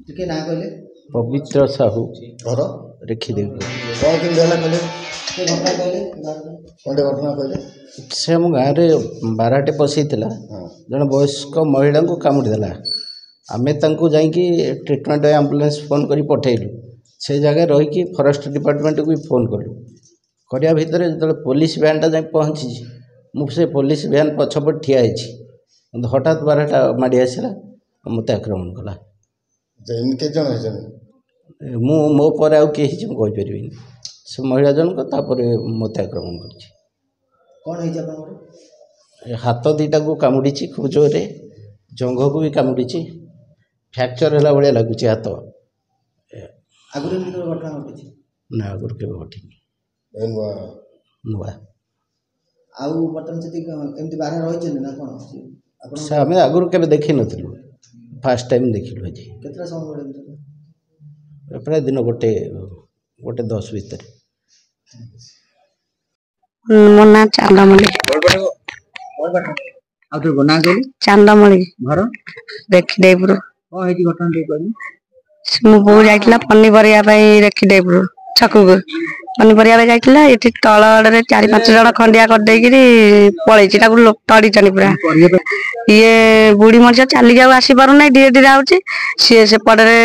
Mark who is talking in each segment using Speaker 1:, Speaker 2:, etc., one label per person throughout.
Speaker 1: ଟିକେ ନା କହିଲେ
Speaker 2: पवित्र साहू
Speaker 1: घर
Speaker 2: रेखीदेवी
Speaker 1: कौन केमती है कहले के घटना कहले कौन घटना कहले
Speaker 2: से आम गाँव में बाराटे पशेला जन वयस्क महिला को कामुड़ी देला आमे तांको जाइकी ट्रिटमेंट एम्बुलेंस फोन करी पठेलु से जगह रहीकि फॉरेस्ट डिपार्टमेंट को भी फोन कलु करिया भितर जो पुलिस वैनटा जाए पहुँची मुझे पुलिस वैन पछपट ठिया हठात बारटा माड़ी आसला मत आक्रमण कला
Speaker 1: केते जन है
Speaker 2: मु मो पर आउ के कहीपर से महिला जनक तापर मत आक्रमण कर
Speaker 1: कौन है आपन
Speaker 2: हाथ दीटा को कामुड़ी खूब जोरे जंघ को भी कामुड़ी फ्रैक्चर है भाया लगुच हाथ
Speaker 1: आगुरी घटना घटी
Speaker 2: ना आगुरी के घटी नुआ
Speaker 1: आउ बर्तमान से एमती बाहर रही ना कौन
Speaker 2: से आम आगुरी के देखी नु फास्ट टाइम देखिलु आज
Speaker 1: केतरा समय
Speaker 2: प्राय दिन गोटे 10 भितर
Speaker 3: मोना चांदामली चांदामली
Speaker 1: घर
Speaker 3: रेखीदेवीपुर
Speaker 1: कौन है घटना टे कहली
Speaker 3: मो बो जाइला पनीपरिया रेखीदेवीपुर छकु पनीपरिया जाइला ये तल आड़े 4-5 जन खंडिया करदेकि पलैची तड़ीचनी पूरा ये बुढ़ी मनिष चली जाऊ आसी पार ना धीरे धीरे आउची सी सेपटे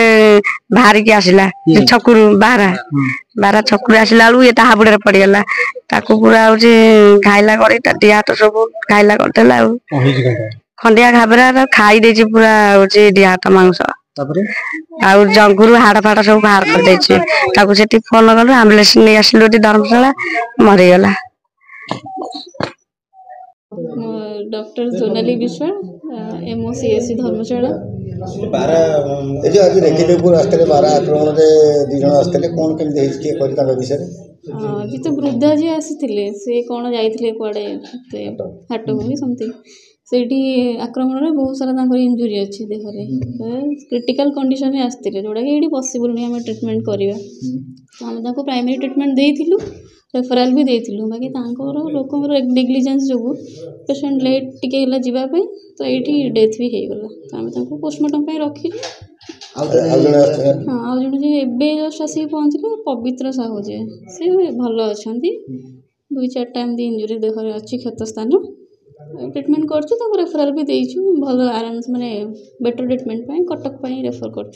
Speaker 3: बाहरिकी आसला छकु बारा छकु आसला बेलू ये हाबुड़े पड़गला ताकू पूरा हूँ घाइला कर दी हाथ सब घाइला करदेला खंडिया घाबरा खाई देछि पूरा हूँ दी हाथ मांस आउ जंगुरु हाड़ फाड़ सब बाहर कर से फोन कलु आम्बुलेंस नहीं आसलु धर्मशाला मरीगला
Speaker 4: डॉक्टर सोनाली विश्वाल MOCSC धर्मशाला
Speaker 1: आज रेखीदेवीपुर आसते बारा आक्रमण में 2 जन आसते कौन केमती विषय
Speaker 4: जी तो वृद्धा जी आसी से कौन जाइए कड़े हाट भूमि समथिंग से आक्रमण में बहुत सारा इंजुरी अच्छी देहरे क्रिटिकल कंडीशन में आसते जोड़ा कि ये पॉसिबल नहीं आम ट्रिटमेंट करवा आम प्राइमरी ट्रिटमेंट देइथिलु रेफराल भी देइथिलु बाकी लोकर नेग्लिजेंस जो पेशेंट लेट टिके जावाई तो ये डेथ भी हो गला तो आम पोस्टमार्टम रखिलु हाँ आज जन जस्ट आसिक पहुँचले पवित्र साहू जे सी भल अच्छा 2-4 टाइम इंजुरी देहरे अच्छी क्षत स्थान ट्रिटमेंट कर रेफराल भी देचु भल आराम माने बेटर ट्रिटमेंट कटक रेफर कर